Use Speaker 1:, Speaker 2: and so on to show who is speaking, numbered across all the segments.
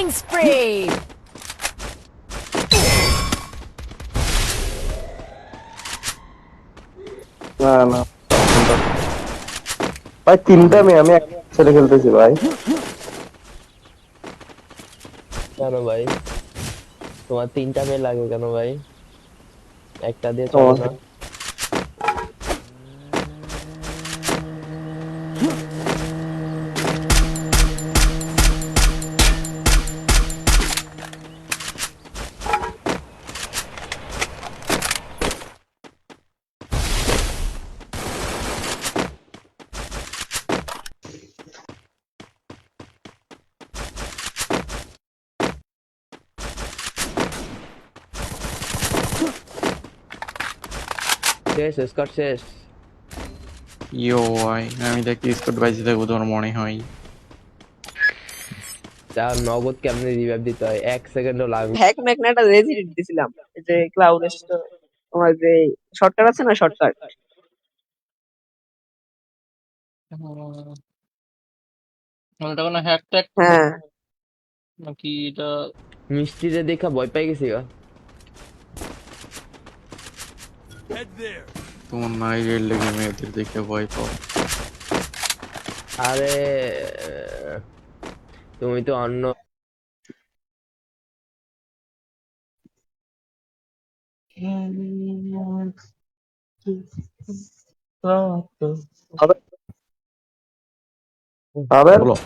Speaker 1: Killing spree!
Speaker 2: না না ভাই তিনটা মেয়ে আমি এক ছেলে খেলতেছি ভাই।
Speaker 3: কেন ভাই? তোমার তিনটা মেয়ে লাগে কেন ভাই? একটা দিয়ে চলে
Speaker 2: তোমার
Speaker 3: না? শেষ, স্কট শেষ।
Speaker 4: ইয়ো ভাই আমি দেখি স্কট বাইজে থাকবো তোমার মনে হয়।
Speaker 3: তার নগদ কেমনে রিভাইভ দিতে হয়, 1 সেকেন্ডও লাগবে।
Speaker 5: হ্যাক ম্যাক না একটা রেজিডেন্ট দিছিলাম, এই যে ক্লাউড তোমার যে শর্টকাট আছে না, শর্টকাট।
Speaker 6: এটা কোনো হ্যাক ট্যাক
Speaker 5: হ্যাঁ
Speaker 6: নাকি এটা?
Speaker 3: মিষ্টিরে দেখা ভয় পাই গেছি গা।
Speaker 4: তোমার নাই রেল লেগে মেয়েদের দেখে ভয় পাও।
Speaker 3: আরে তুমি তো অন্য
Speaker 2: পাবেন পাবেন
Speaker 4: বলো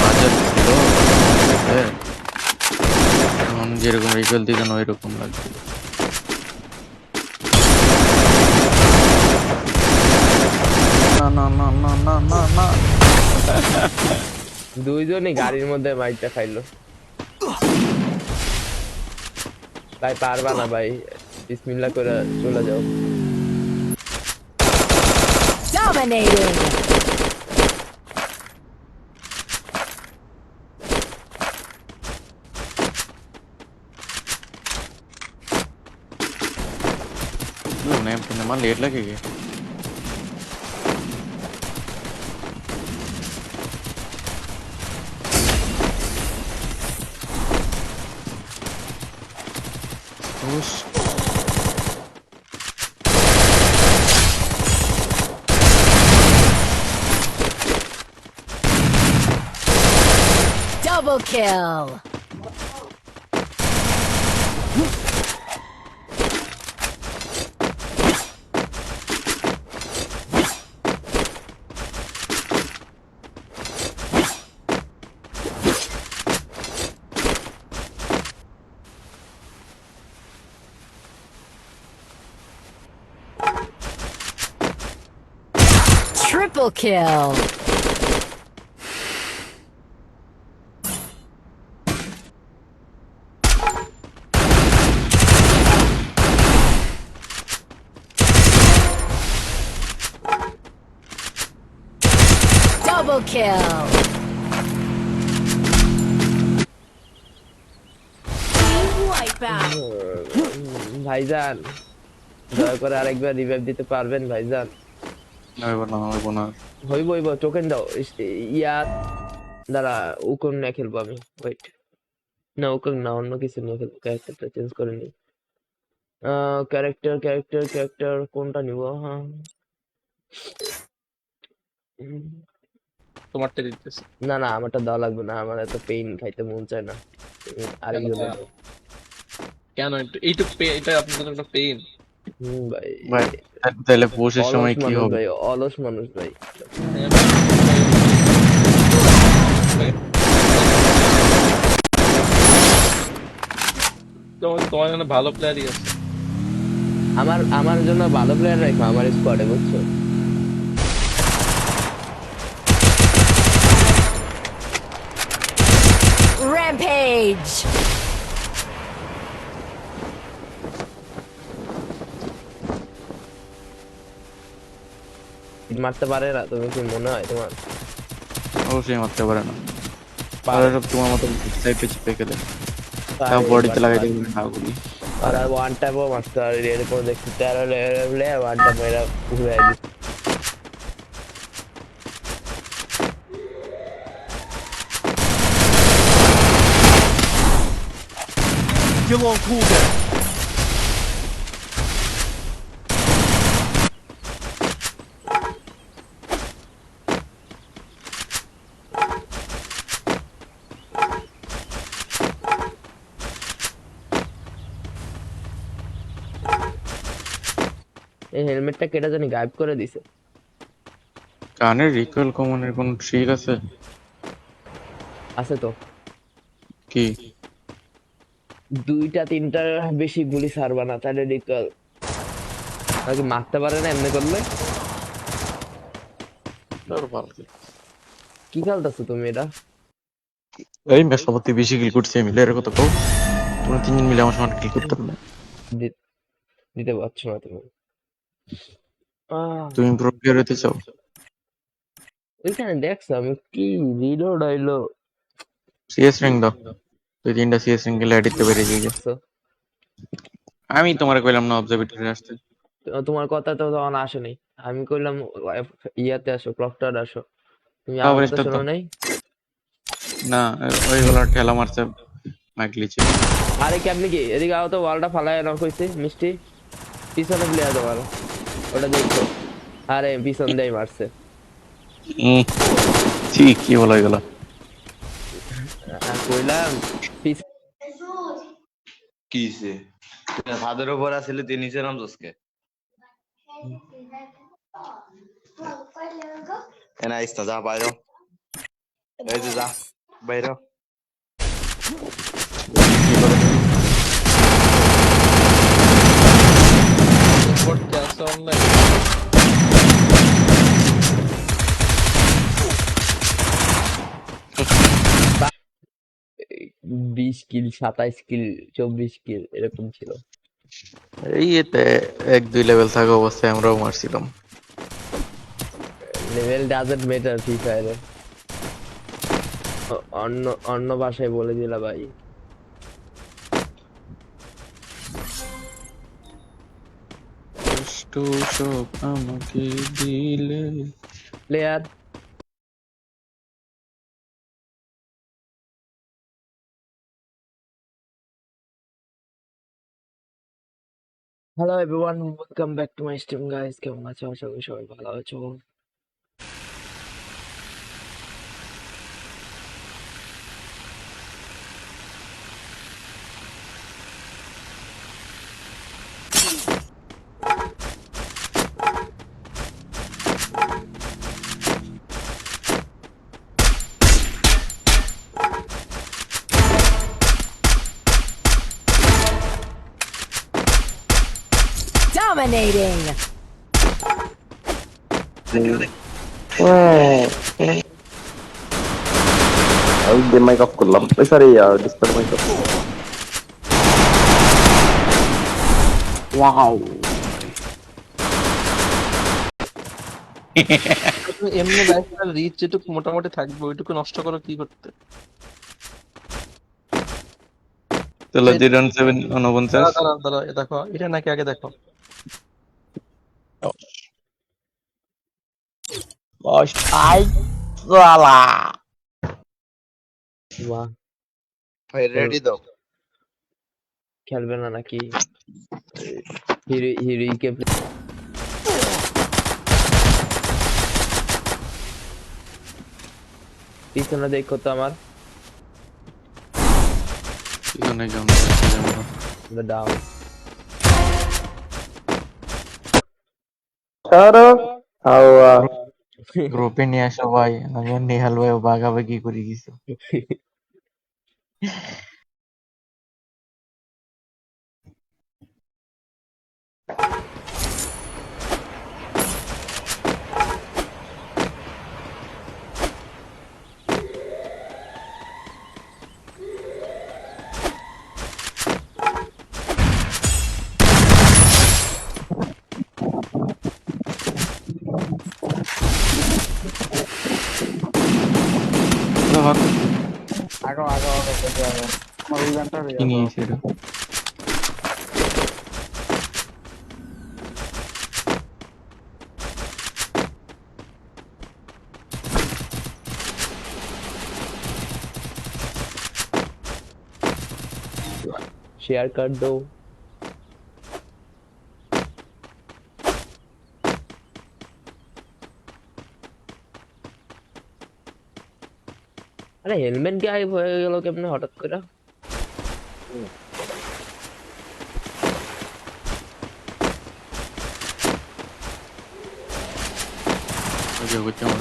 Speaker 4: বাজার ছিল হ্যাঁ, তখন যেরকম রিফেল দিতেন ওই রকম লাগছে। না না না না না না না
Speaker 3: দুইজনই গাড়ির মধ্যে মাইরটা খাইলো। ভাই পারবা না ভাই, বিসমিল্লাহ করে চলে যাও।
Speaker 1: Dominating!
Speaker 4: नहीं मां लेट लगेगी।
Speaker 1: Double kill! Triple kill! Double kill! Team wipeout!
Speaker 3: ভাইজান দয়া করে আরেকবার রিভাইভ দিতে পারবেন ভাইজান?
Speaker 4: হইব না
Speaker 3: হইব হইব, টোকেন দাও। ইয়া দাঁড়া, উকন নিয়ে খেলবো আমি। ওয়েট, না উকন না, অন্য কিছু নিয়ে খেলবো। ক্যারেক্টারটা চেঞ্জ করে নি। ক্যারেক্টার ক্যারেক্টার ক্যারেক্টার কোনটা নিব? হ্যাঁ
Speaker 6: তোমারটা দিতেছি।
Speaker 3: না না, আমারটা দেওয়া লাগবে না, আমার এত পেইন খাইতে মন চায় না। আরেকজনের দাও।
Speaker 6: কেন এইটুক এটা আপনাদের জন্য একটা পেইন?
Speaker 3: ভাই
Speaker 4: ভাই তাহলে পোষের
Speaker 3: অলস
Speaker 4: সময় কি
Speaker 3: মানুষ
Speaker 4: হবে?
Speaker 3: ভাই, অলস মানুষ ভাই।
Speaker 6: তোমাকে তোমার জন্য ভালো প্লেয়ারই আছে।
Speaker 3: আমার জন্য ভালো প্লেয়ার রাখো আমার স্কোয়াডে, বুঝছো?
Speaker 1: Rampage!
Speaker 3: মারতে পারে না, তুমি কি মনে হয় তোমার?
Speaker 4: অবশ্যই মারতে পারে না।
Speaker 3: পারে,
Speaker 4: আর সব তোমার মতো সাইডে চিপে খেলে তাও
Speaker 3: পারে,
Speaker 4: বডিতে
Speaker 3: but
Speaker 4: লাগাইতে
Speaker 3: পারে।
Speaker 4: বলি না গুলি।
Speaker 3: আর ওয়ান টাইপও মারতে পারে, এরপর দেখছি 13 লেভেলে ওয়ান টাইপ এরা ঘুরে দিচ্ছে।
Speaker 7: Still on cooldown.
Speaker 3: এই হেলমেটটা কেটে জানি গায়েব করে দিছে।
Speaker 4: কানের রিকয়েল কমানোর কোন ট্রিক আছে?
Speaker 3: আছে তো,
Speaker 4: কি?
Speaker 3: 2-3টার বেশি গুলি ছাড়বা না, তাহলে রিকল নাকি মারতে পারে না এমনি করলে।
Speaker 4: তোর ভালো।
Speaker 3: কি খেলতেছো তুমি এটা?
Speaker 4: এই ম্যাচ সবথেকে বেশি কিল করছে মিলে এর কথা কও। তোমরা তিনজন মিলে আমার সমান কিল করতে পারলে।
Speaker 3: দি- দিতে পারছো না তুমি।
Speaker 4: তুমি প্রো প্লেয়ার হতে চাও?
Speaker 3: ওইখানে দেখছো আমি কি রিলোড হইলো।
Speaker 4: সিএস র্যাঙ্ক দাও। তুই 3টা সিএস র্যাঙ্ক গেলে এডিটতে পেরে যাই। আমি তোমারে কইলাম না অবজারভেটরি আসতে।
Speaker 3: তোমার কথা তো তখন আসেনি, আমি কইলাম ইয়াতে আসো, ক্লকটার আসো, তুমি আমার
Speaker 4: তারপরে
Speaker 3: কথা
Speaker 4: স্টার্ট
Speaker 3: শোনো
Speaker 4: দাও।
Speaker 3: নাই।
Speaker 4: না ওইগুলো ঠেলা মারছে মাইকলিছে।
Speaker 3: আরে কেমনি কি এদিকে আও তো, ওয়ালটা ফালায় নক হইছে মিষ্টি, পিছনে প্লেয়ার তোমার, ওটা দেখো। আরে পিছন দিয়ে মারছে।
Speaker 4: ঠিক কি বলো এগুলো?
Speaker 3: কইলাম
Speaker 8: কিছে ছাদের উপর আসলে তুই নিচে নামছসকে এনা আইস্তা যা বাইরো এই যে যা বাইরো
Speaker 6: Import কে আছে অনলাইন?
Speaker 3: 20 কিল 27 কিল 24 কিল এরকম ছিল।
Speaker 4: এই এতে 1-2 লেভেল থাকা অবস্থায় আমরাও মারছিলাম।
Speaker 3: লেভেল ডাজন্ট ম্যাটার ফ্রি ফায়ারে, অন্য অন্য ভাষায় বলে দিলা ভাই।
Speaker 4: কষ্ট সব আমাকে দিলে।
Speaker 3: Player hello everyone, welcome back to my stream guys. কেমন আছো? আশা করি সবাই ভালো আছো।
Speaker 1: Dominating!
Speaker 2: আমি গেম মাইক অফ করলাম, sorry display mic off.
Speaker 4: Wow
Speaker 6: তুমি এমনি লাইফের রিচ যেটুকু মোটামুটি থাকবে ওইটুকু নষ্ট করো কি করতে?
Speaker 4: তাহলে 3-7
Speaker 6: দাঁড়া
Speaker 4: 49
Speaker 6: দাঁড়া দাঁড়া, এ দেখো এটা নাকি আগে দেখো।
Speaker 4: আই সালা
Speaker 3: বাহ,
Speaker 8: ভাই রেডি দাও
Speaker 3: খেলবে না নাকি? হিরো হিরোইকে পিছনে দেখো তো আমার
Speaker 4: এখানে কেমন
Speaker 3: ডাউন।
Speaker 2: ছাড়ো হাওয়া।
Speaker 4: গ্রুপে নিয়ে আসো ভাই, আমি আর নেহাল ভাই ভাগাভাগি করে দিছো। ভাগ
Speaker 9: আগো আগো আগো দেখো আগো আমার ওই গানটা রে
Speaker 4: কি নিয়েছে এটা
Speaker 3: शेयर कर दो अरे हेलमेट गायब हो गया केमने हठाৎ করে
Speaker 4: ওকে ওকে চল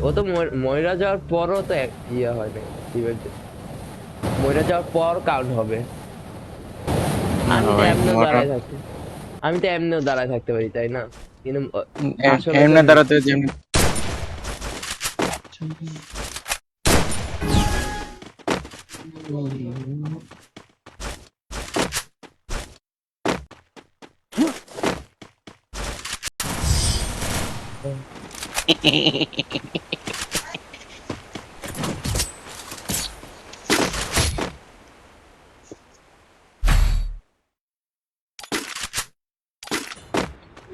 Speaker 3: ও তো ময়রা যাওয়ার পরও তো ইয়ে হয় না ইভেন্ট ময়রা যাওয়ার পর কাউন্ট হবে আমি তো এমনিও দাঁড়ায় থাকতে পারি তাই না কিন্তু
Speaker 4: এমনি দাঁড়াতে যেমনি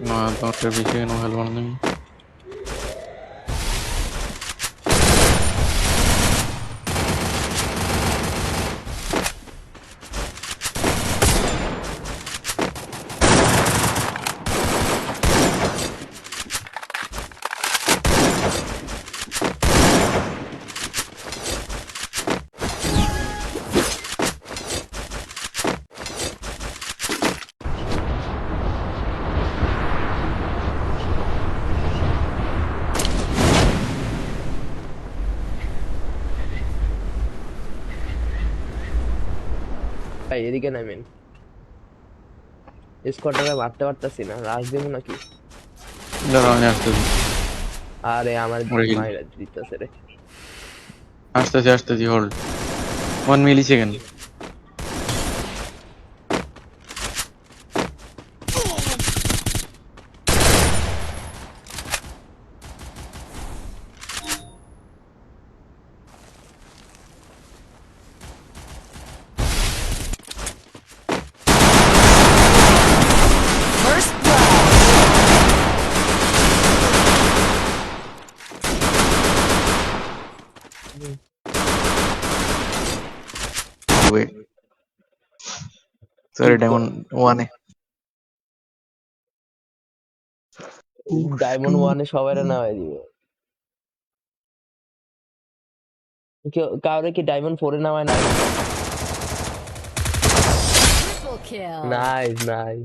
Speaker 4: না তোমার বেশি কেন খেলবো না তুমি
Speaker 3: ভাই এদিকে নামেন স্কোয়াডটাকে মারতে পারতাছি না রাশ দেবো নাকি
Speaker 4: দাঁড়াও আমি আসতেছি
Speaker 3: আরে আমার
Speaker 4: মরে গেলি।
Speaker 3: মাইরা দিতেছে রে
Speaker 4: আসতেছি hold 1 millisecond
Speaker 1: First blood.
Speaker 4: wait sorry diamond 1 এ
Speaker 3: ডায়মন্ড 1 এ সবাইরে নামাই দিবে কাউরে কি ডায়মন্ড 4 এ নামায় না
Speaker 1: Triple kill.
Speaker 3: নাইস নাইস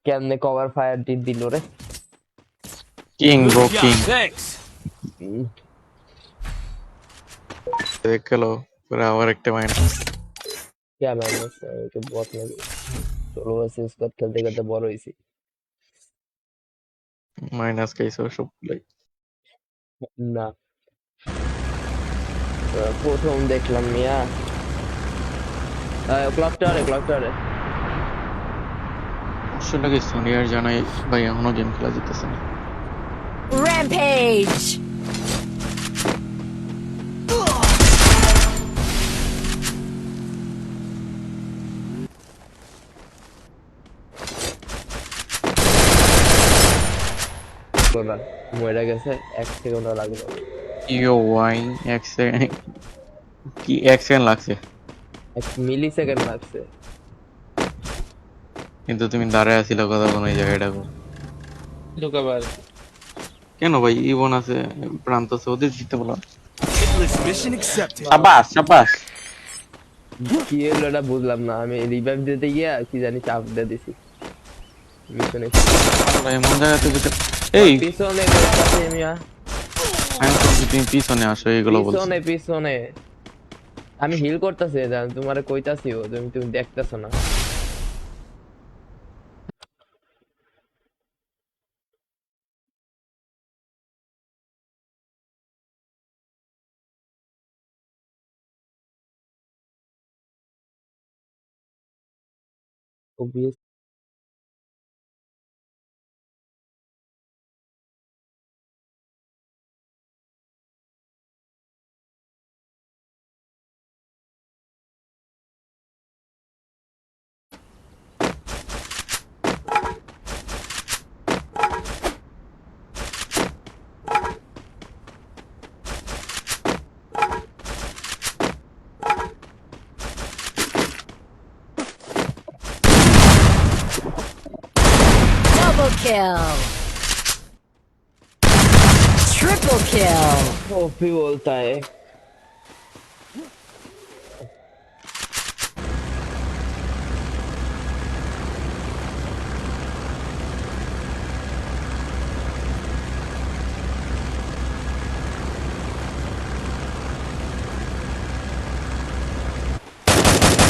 Speaker 3: কেমনে কভার ফায়ার দিল রে
Speaker 4: কিং ব্রো কিং
Speaker 7: Thanks.
Speaker 4: দেখ গেল পুরো আবার একটা মাইনাস
Speaker 3: क्या माइनस है तो बहुत लगे चलो वैसे इसका खेलते खेलते बोर हुई सी
Speaker 4: মাইনাস খাইছো সব লাইক
Speaker 3: না প্রথম দেখলাম মিয়া ক্লক টাওয়ারে
Speaker 4: আসলে কি সোনিয়ার জানাই ভাই এখনো গেম খেলা যেতেছে না
Speaker 1: Rampage.
Speaker 3: মরে গেছে 1 সেকেন্ড লাগলো
Speaker 4: ইও ওয়াই এক সেকেন্ড কি 1 সেকেন্ড লাগছে
Speaker 3: 1 মিলি সেকেন্ড লাগছে
Speaker 4: কিন্তু তুমি দাঁড়ায় আছিলে কথা কোন এই জায়গাটা
Speaker 6: ঢুকাবার
Speaker 4: কেন ভাই ইবন আছে প্রান্ত আছে ওদের জিতে বলা
Speaker 7: Hitless mission accepted.
Speaker 4: সাবাস
Speaker 3: কি হলো এটা বুঝলাম না আমি রিভাইভ দিতে গিয়া কি জানি চাপ দিয়ে দিছি মিশনে
Speaker 4: আল্লাহ, এমন জায়গাতে যেতে এই
Speaker 3: পিছনে বসে মিয়া,
Speaker 4: আমি বলছি তুমি পিছনে আসো, এইগুলো বলছি।
Speaker 3: পিছনে পিছনে আমি হিল করতেছি, তোমারে কইতাছিও, তুমি তুমি দেখতেছো না। Obvious.
Speaker 1: Double kill. Triple kill.
Speaker 3: OP बोलता है।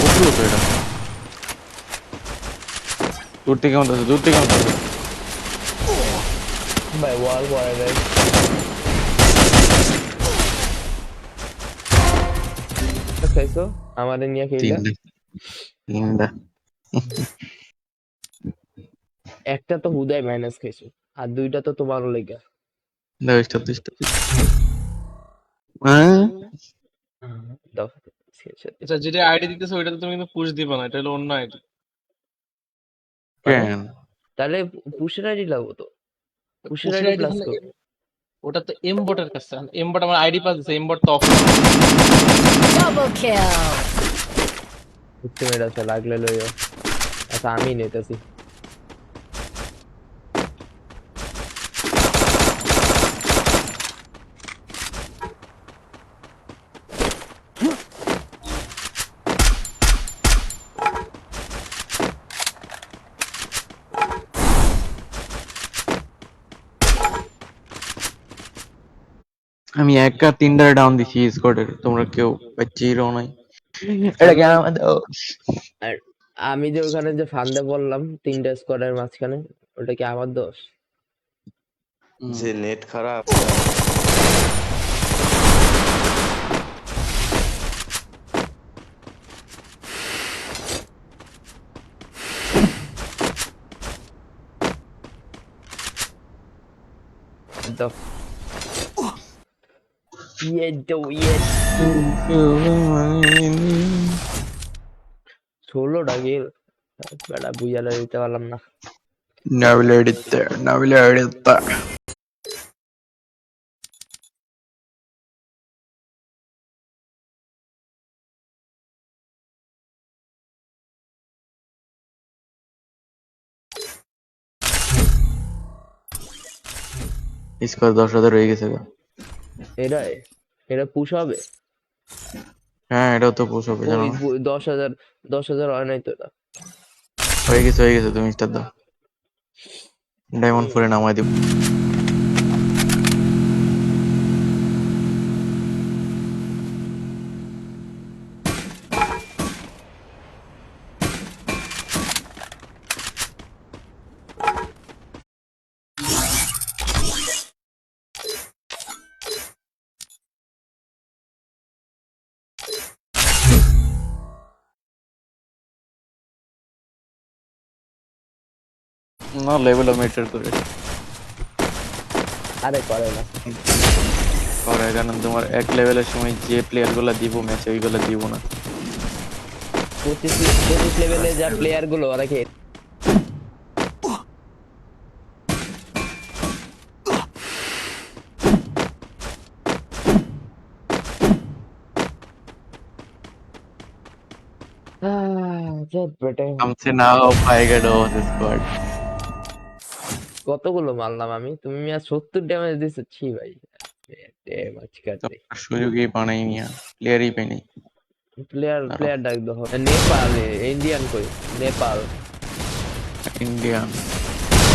Speaker 4: উঠলো তো এটা। দূর থেকে মতো দূর থেকে মতো
Speaker 3: भाई वॉल बॉय भाई कैसो हमारे निया खेला
Speaker 4: তিনটা
Speaker 3: একটা তো হুদাই মাইনাস খাইছো আর দুইটা তো তোমারও লেগা।
Speaker 4: দশটা দশটা হ্যাঁ
Speaker 3: দাও স্ক্রিনশট।
Speaker 6: আচ্ছা, যেটা আইডি দিতেছে ওইটা তো তুমি কিন্তু পুশ দিবা না, এটা হলো অন্য আইডি।
Speaker 4: কেন
Speaker 3: তাহলে পুশের আইডি লাগবো তো, পুশের
Speaker 6: পুশের
Speaker 3: আইডি
Speaker 6: আইডি
Speaker 3: প্লাস
Speaker 6: তাহলে ওটা তো এমবটের কাছে, এমবট আমার আইডি পাস দিছে, এমবট তো অফ।
Speaker 1: Double kill.
Speaker 3: উঠতে মেরেছে লাগলে লইও। আচ্ছা আমি নিতেছি।
Speaker 4: আমি একা তিনটা ডাউন দিছি স্কোয়াডের, তোমরা কেউ পাচ্ছিও নাই। এটা কি আমাদের
Speaker 3: আর আমি যে ওখানে যে ফান্দে বললাম তিনটা স্কোয়াডের মাঝখানে, ওটা কি আমার দোষ?
Speaker 8: যে নেট খারাপ।
Speaker 3: দাও ইয়ে দো ইয়ে 16টা গেল, বেটা বুঝালে দিতে পারলাম না।
Speaker 4: নাবিলে স্কোর 10,000 হয়ে গেছে গো।
Speaker 3: এটা এটা পুশ হবে?
Speaker 4: হ্যাঁ এটাও তো পুশ হবে জানো না?
Speaker 3: 10,000 হয় নাই তো এটা।
Speaker 4: হয়ে গেছে তুমি স্টার দাও, ডায়মন্ড 4 এ নামাই দিব। না লেভেল মিটার করে
Speaker 3: আরে করে না,
Speaker 4: করে, কারণ তোমার এক লেভেলের সময় যে প্লেয়ার গুলা দিব ম্যাচে ওইগুলা দিব না।
Speaker 3: 25 লেভেলে যা প্লেয়ার গুলো ওরা কি
Speaker 4: हमसे ना हो पाएगा डो स्क्वाड।
Speaker 3: কতগুলো মারলাম আমি, তুমি আর 70 ড্যামেজ দিছো। ছি ভাই ড্যামেজ কাটে।
Speaker 4: সুযোগই পানাই নিয়া প্লেয়ারই পাইনি।
Speaker 3: প্লেয়ার ডাক দাও। নেপাল ইন্ডিয়ান কই? নেপাল
Speaker 4: इंडियन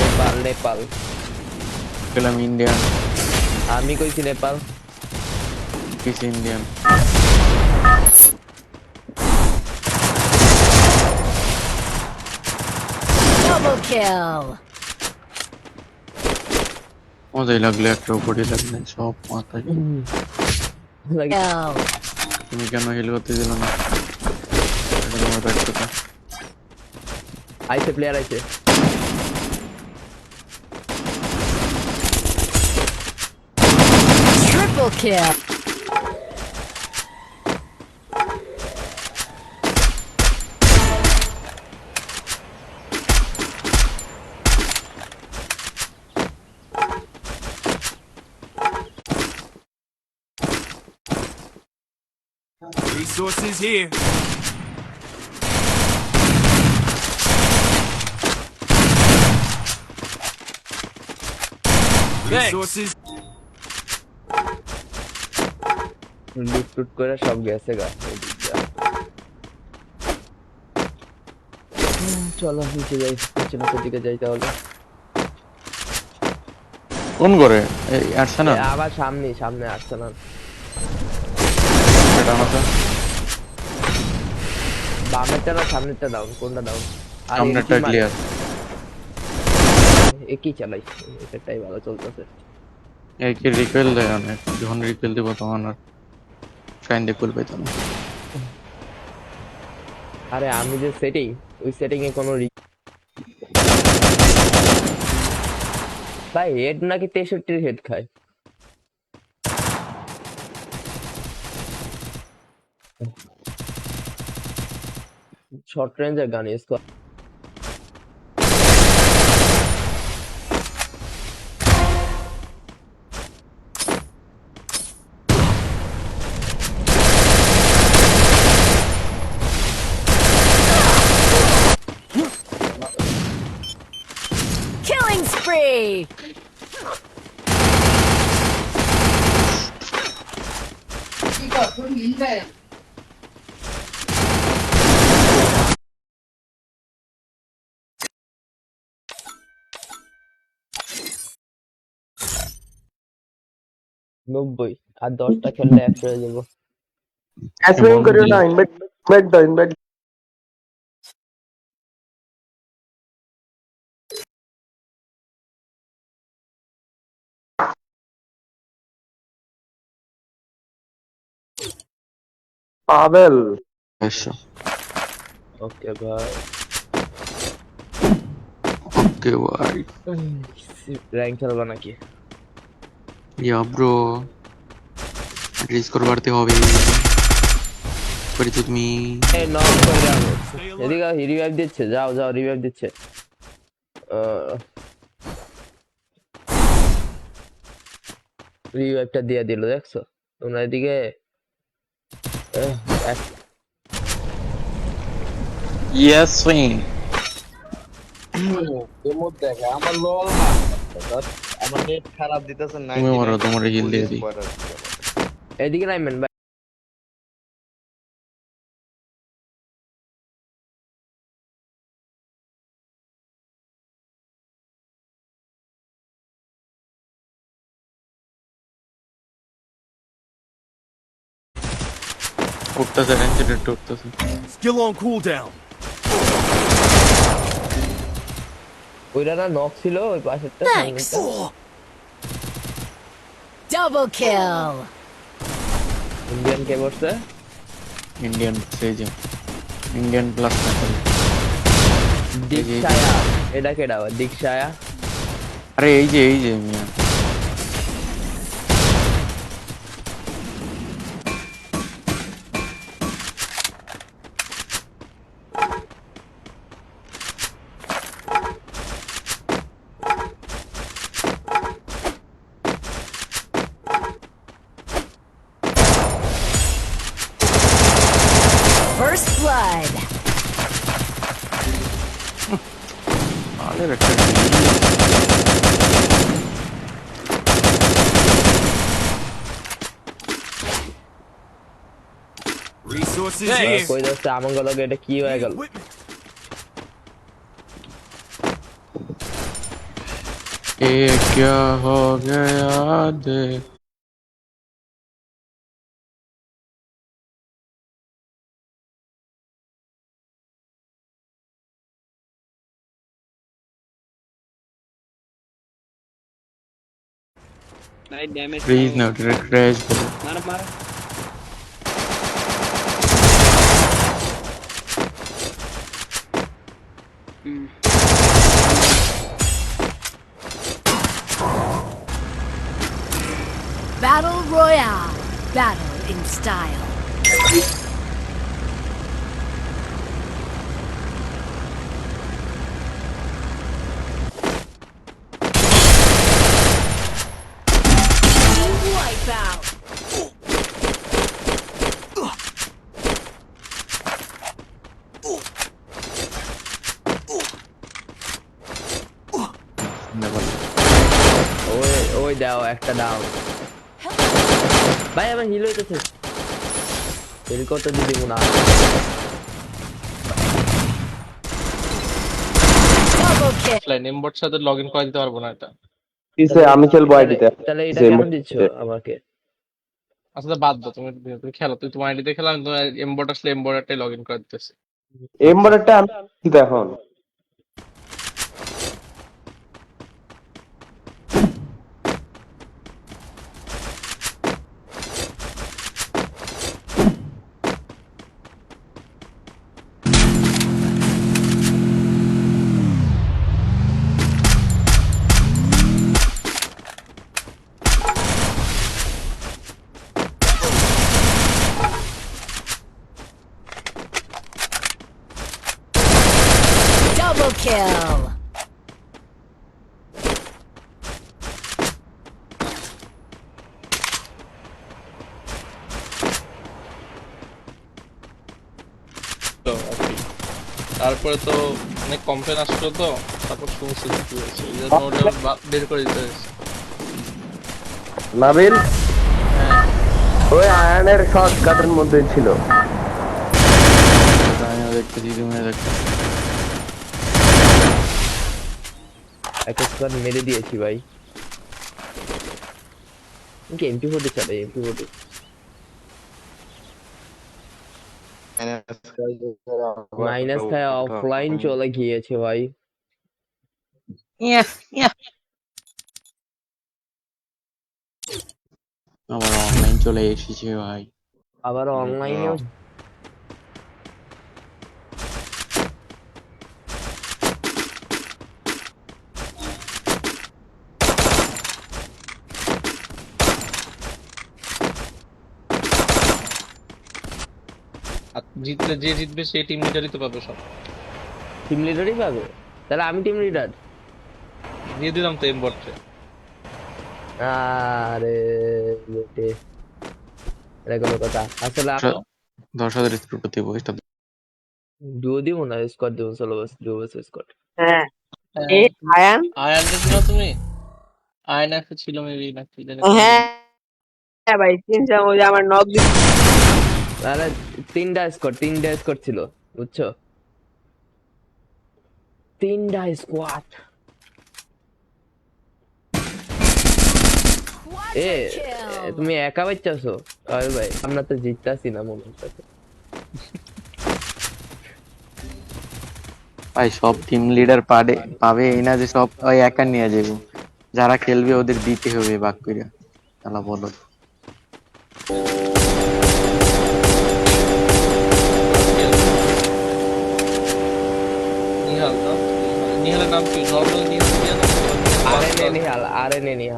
Speaker 3: নেপাল নেপাল
Speaker 4: গেলাম ইন্ডিয়ান
Speaker 3: আমি কইছি নেপাল
Speaker 4: কিছু ইন্ডিয়ান
Speaker 1: Double kill.
Speaker 4: মজাই লাগলো একটা উপরে লাগলে সব মাথায়
Speaker 1: Kill.
Speaker 4: তুমি কেন হিল করতে দিল না এটা তোমার ব্যর্থতা
Speaker 3: আইছে প্লেয়ার আইছে
Speaker 1: Triple kill.
Speaker 7: Resources here. Resources.
Speaker 3: লুট টুট করে সব গেছে গা চলো নিচে যাই নিচের দিকে যাই তাহলে
Speaker 4: কোন করে এই আর্সেনাল
Speaker 3: আবার সামনে সামনে আসছে না
Speaker 4: এটা আমাকে
Speaker 3: বামেরটা না সামনেরটা ডাউন কোনটা ডাউন
Speaker 4: সামনেটা ক্লিয়ার
Speaker 3: একই চালাই এটাই ভালো চলতেছে
Speaker 4: এই কি রিকোয়েল দেয় অনেক যখন রিকোয়েল দিব তখন আর কাইন্ডে কুল পেতো না
Speaker 3: আরে আমি যে সেটিং ওই সেটিং এ কোনো ভাই হেড নাকি 63 হেড খায় শর্ট রেঞ্জের গান ইউজ কর
Speaker 1: Killing spree.
Speaker 3: নব্বই আর 10টা খেললে 100 হয়ে যাবো
Speaker 2: Asking करियो ना invite पागल
Speaker 4: এসো
Speaker 3: ওকে ভাই
Speaker 4: ওকে ভাই
Speaker 3: র্যাঙ্ক খেলবা নাকি
Speaker 4: ইয়া ব্রো রিস্ক করতে হবে করি তো তুমি
Speaker 3: এই নক করে দাও এদিকে রিভাইভ দিচ্ছে যাও যাও রিভাইভ দিচ্ছে রিভাইভটা দিয়ে দিল দেখছো তোমরা এদিকে
Speaker 4: ইয়েস সুইং
Speaker 9: এমন দেখে আমার লল
Speaker 8: আমার নেট খারাপ দিতেছে না
Speaker 4: তুমি মারো তোমার হিল দিয়ে দিই
Speaker 3: এদিকে নাইমেন ভাই
Speaker 4: উঠতেছে রেঞ্জেড উঠতেছে
Speaker 7: Skill on cooldown.
Speaker 3: ওইটা না নক ছিল ওই পাশেরটা
Speaker 1: Thanks. Double kill.
Speaker 3: ইন্ডিয়ান কে বসছে
Speaker 4: ইন্ডিয়ান সেই যে ইন্ডিয়ান প্লাস
Speaker 3: দীক্ষায়া এটা কেডা দীক্ষায়া
Speaker 4: আরে এই যে মিয়া
Speaker 1: First blood.
Speaker 4: আরে একটা
Speaker 7: Resources here.
Speaker 3: কই যাচ্ছে আমার লগে এটা কি হয়ে গেল
Speaker 4: ये क्या हो गया देख
Speaker 9: भाई डैमेज
Speaker 4: प्लीज ना क्रैश
Speaker 9: मार मार
Speaker 1: Battle Royale. Battle in style. Wipeout.
Speaker 3: ওই ওই দাও একটা দাও ভাই আমার হিল হইতেছে হিল করতে দিদি না
Speaker 1: Double kill.
Speaker 6: অফলাইন এমবট সাথে লগইন করে দিতে পারবো না এটা।
Speaker 2: কিসে আমি খেলবো আইডিতে
Speaker 3: তাহলে এটা কেন দিচ্ছ আমাকে
Speaker 6: আচ্ছা বাদ দাও, তুমি তুমি খেলো, তুমি তোমার আইডিতে খেলো, আমি তোমার এমবট আসলে এমবটটাই লগইন করে দিতেছি।
Speaker 2: এমবরেরটা আমি কিন্তু এখন
Speaker 1: Double kill.
Speaker 6: তো আর কি। তারপরে তো অনেক কমপ্লেন আসলো, তো তারপর সমস্যা কি হয়েছে, এই জন্য ওটা বের করে দিতে হয়েছে।
Speaker 2: নাবিল ওই আয়নের শর্টকাটের মধ্যে ছিল।
Speaker 4: আমিও দেখতেছি তুমিও দেখতে
Speaker 3: একটা স্কোয়াড মেরে দিয়েছি ভাই কি এমপি ফোর্টি চালাই এমপি ফোর্টি মাইনাস খায় অফলাইন চলে গিয়েছে ভাই
Speaker 4: আমার অনলাইন চলে এসেছে ভাই
Speaker 3: আবার অনলাইনেও
Speaker 6: আর জিতলে যে জিতবে সে টিম লিডারই তো পাবে সব।
Speaker 3: টিম লিডারই পাবে তাহলে আমি টিম লিডার
Speaker 6: দিয়ে দিলাম তো এমবটে।
Speaker 3: আরে বেটে এটা কোনো কথা আসলে
Speaker 4: 10,000 স্পিড করতে বইটা
Speaker 3: ডুও দিব না স্কোয়াড দিব চলো বাস ডুও বাস স্কোয়াড
Speaker 5: হ্যাঁ এই আয়ান
Speaker 6: আয়ানটা ছিল তুমি, আয়ান একটা ছিল মেবি নাকি জানি।
Speaker 5: হ্যাঁ হ্যাঁ ভাই চিনছিলাম, ওই যে আমার নক
Speaker 3: তাহলে তিনটা স্কোয়াড ছিল বুঝছো তিনটা স্কোয়াড এ
Speaker 1: Kill.
Speaker 3: তুমি একা বাচ্চাছো আরে ভাই আমরা তো জিততাছি না মনে হচ্ছে
Speaker 4: ভাই সব টিম লিডার পাবে এই না যে সব ওই একা নিয়ে যাবে যারা খেলবে ওদের দিতে হবে ভাগ করে তাহলে বলো
Speaker 6: নিহাল না, নিহালের নাম কি নর্মাল নিহাল?
Speaker 3: আরে নে নিহাল